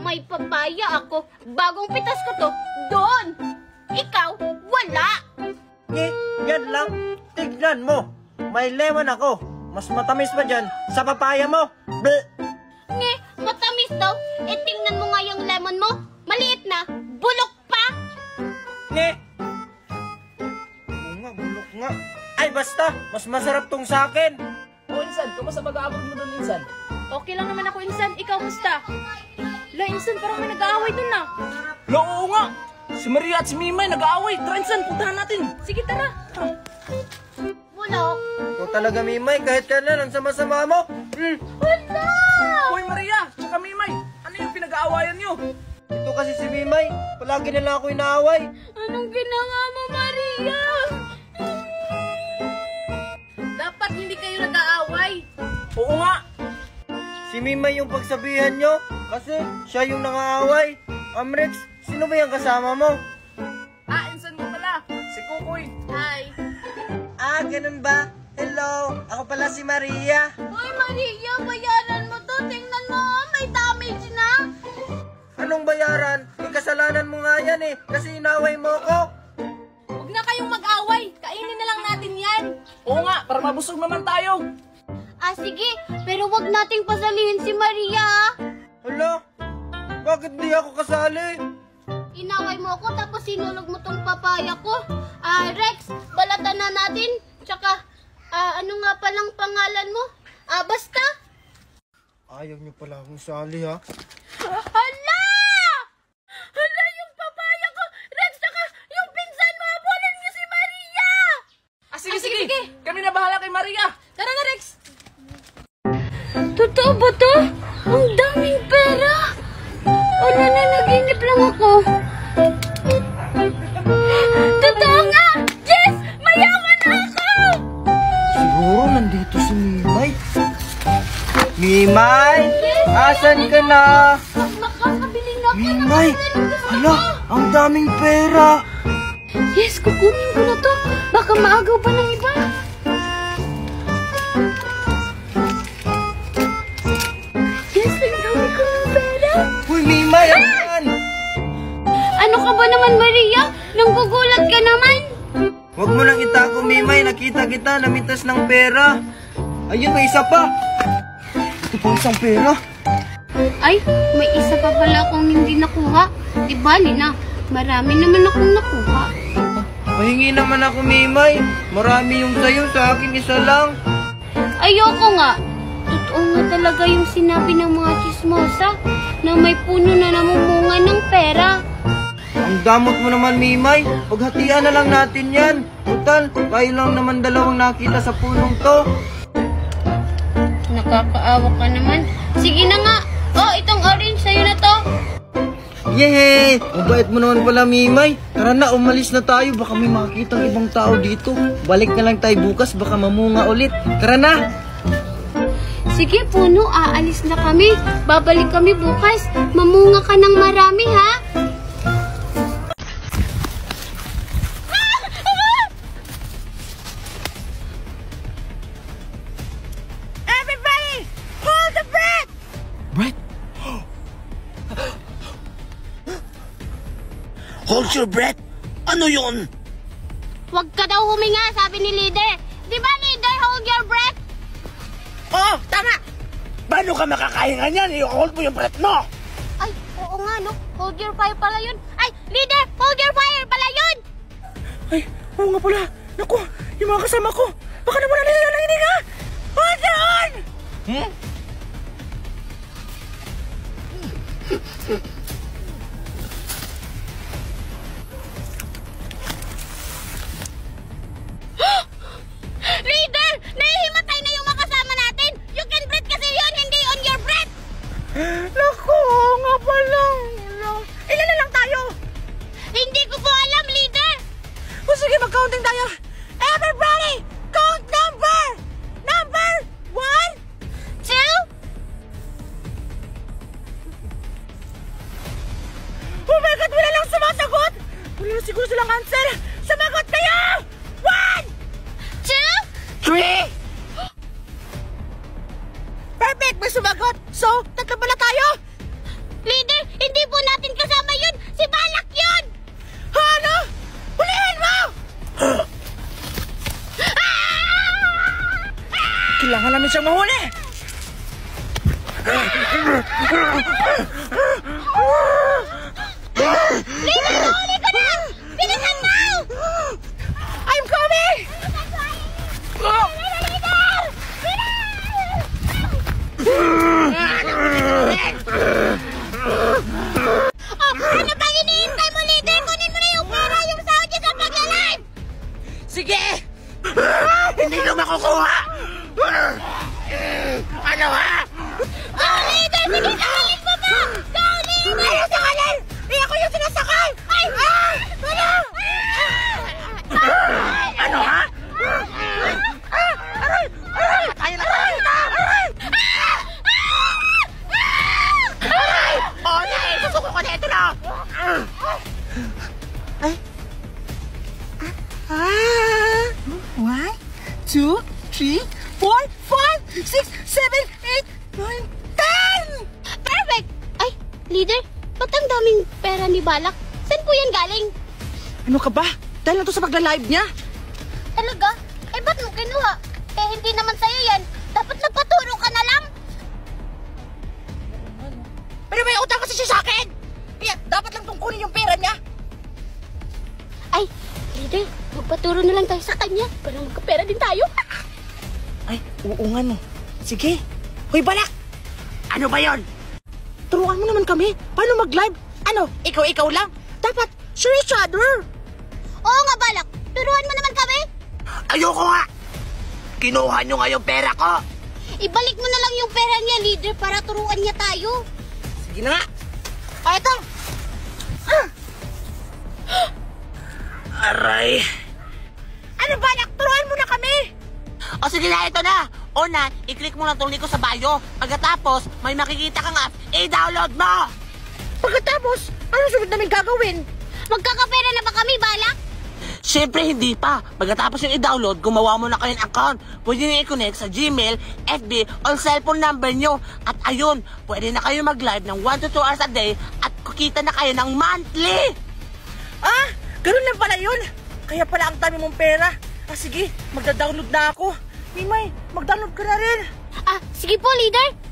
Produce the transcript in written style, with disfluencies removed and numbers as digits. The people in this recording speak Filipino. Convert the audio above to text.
May papaya ako. Bagong pitas ko to. Doon! Ikaw, wala! Yan lang. Tignan mo. May lemon ako. Mas matamis pa dyan sa papaya mo. Bleh. Matamis daw. Tingnan mo nga yung lemon mo. Maliit na. Bulok pa! Oo nga, bulok nga. Ay, basta. Mas masarap tong sa akin. Insan, kamusta pag-aabot mo doon, Insan? Okay lang naman ako, Insan. Ikaw, musta? La, Insan, parang may nag-aaway dun na. Oo nga! Si Maria at si Mimay nag-aaway. Tara, Insan, puntahan natin. Sige, tara. Bulok. Ikaw talaga, Mimay. Kahit kailan, ang sama-sama mo. Wala! Hoy, Maria, tsaka Mimay. Ano yung pinag-aawayan nyo? Ito kasi si Mimay. Palagi na lang ako inaaway. Anong ginawa mo, Maria? Dapat hindi kayo nag-aaway. Oo nga. Si Mimay yung pagsabihan nyo. Kasi siya yung nangaaway. Rex, sino ba yung kasama mo? Insan mo pala. Si Kukoy. Hi. Ganun ba? Hello, ako pala si Maria. Hoy, Maria, bayaran mo to. Tingnan mo, may damage na. Anong bayaran? Kasalanan mo nga yan kasi inaway mo ko. Huwag na kayong mag-away. Kainin na lang natin yan. Oo nga, para mabusog naman tayo. Sige, pero wag nating pasalihin si Maria. Hala, bakit di ako kasali? Inaway mo ako tapos sinulog mo tong papaya ko. Rex, balatan na natin. Tsaka, ano nga palang pangalan mo? Basta. Ayaw niyo pala akong sali ha. Hala! Hala yung papaya ko! Rex, tsaka yung pinsan mo, habulin niyo si Maria! Sige. Kami na bahala kay Maria. Tara na, Rex. Totoo ba to? Ang daming pera! Nanaginip lang ako. Totoo nga! Yes! Mayaman na ako! Siguro nandito si Mimay. Mimay! Asan ka na? Makakabili na ako ng Mimay! pera ng gusto Hala, ko. ang daming pera! Yes, kukunin ko na to. Baka maagaw pa ng iba. Yes, ang dami ko ng pera. Uy, Mimay! Ayan! Ano ka ba naman, Maria? Nanggugulat ka naman. Huwag mo lang itago, Mimay. Nakita kita, namintas ng pera. Ayun, may isa pa. Ito pa isang pera. Ay, may isa pa pala akong hindi nakuha. Di bali na, marami naman akong nakuha. Mahingi naman ako, Mimay. Marami yung sayo, sa akin isa lang. Ayoko nga. Totoo nga talaga yung sinabi ng mga chismosa na may puno na namumunga ng pera. Ang damot mo naman, Mimay. Paghatian na lang natin yan. Total, kayo lang naman dalawang nakita sa punong to. Nakakaawa ka naman. Sige na nga. Itong orange sa'yo na to. Yehey! Mabait mo naman pala, Mimay. Tara na, umalis na tayo. Baka may makakita ang ibang tao dito. Balik na lang tayo bukas, baka mamunga ulit. Tara na! Sige, Puno, aalis na kami. Babalik kami bukas. Mamunga ka ng marami, ha? Everybody, hold the breath! Brett! Hold your breath! Ano yun? Huwag ka daw huminga, sabi ni leader. Di ba, leader, hold your breath? Oo, tama. Paano ka makakahinga niyan? I-hold mo yung breath mo. Ay, oo nga, no? Hold your fire pala yun. Ay, leader, hold your fire pala yun! Ay, oo nga pala. Naku, yung mga kasama ko. Baka naman naliligaw ng hininga. Hold on! Leader, nahihimatay na yung mga kasama natin. You can breathe kasi yun, hindi on your breath. Naku, oo nga pala. Ilan na lang tayo? Hindi ko po alam, leader. O sige, mag-counting tayo. Everybody, count number! Number 1, 2, oh my God, wala lang sumasagot! Wala na siguro silang answer! Sumagot kayo! 2, 1, 2, 3! Perfect! May sumagot! So, tatlo pala tayo! leader, Hindi po natin kasama yun! Si Balak yun! Ano? Hulihin mo! Kailangan namin siyang mahuli! Leader, nahuli ko na! Bilisan mo! I'm coming! Leader! Ano bang iniintay mo, Leader? Kunin mo na yung pera, yung sahod niya sa pag-live! Sige! Hindi ko makukuha! Ano ha? Go, Leader! Sige, sakalin mo ba? Go, Leader! Ayaw sakalin! Hindi ako yung sinasakal! Ay! Ano? Ano ha? Aray! Aray! Tayo na tayo na! Aray! Aray! Oh, nay! Susuko ko na ito na! Ay! 1, 2, 3, 4, 5, 6, 7, 8, 9, 10! Perfect! Ay, Leader, ba't ang daming pera ni Balak? Saan po yan galing? Ano ka ba? Dahil lang to sa pagla-live niya. Talaga? Eh, ba't mo kinuha? Eh, hindi naman sa'yo yan. Dapat nagpaturo ka na lang. Pero may utang kasi siya sa akin! Kaya dapat lang tungkulin yung pera niya. Ay, Leader, magpaturo na lang tayo sa kanya para magkapera din tayo. Ay, oo nga no. Sige. Hoy, Balak! Ano ba yon? Turuan mo naman kami. Paano mag-live? Ano, ikaw lang? Dapat share each other. Oo nga, Balak. Turuan mo naman kami. Ayoko nga! Kinuha nyo nga yung pera ko! Ibalik mo na lang yung pera niya, Leader, para turuan niya tayo. Sige na nga! Ah, ito! Aray! Ano ba? Turuan mo na kami! O sige na, ito na! Una, i-click mo lang itong link ko sa bio. Pagkatapos, may makikita kang app, i-download mo! Pagkatapos, ano sunod namin gagawin? Magkakapera na ba kami, Balak? Siyempre hindi pa. Pagkatapos yung i-download, gumawa mo na kayo ng account. Pwede nyo i-connect sa Gmail, FB, o cellphone number nyo. At ayun, pwede na kayo mag-live ng 1 to 2 hours a day at kukita na kayo ng monthly. Ah, ganun lang pala yun. Kaya pala ang dami mong pera. Ah, sige, magda-download na ako. Mimay, mag-download ka na rin. Ah, sige po, Leader.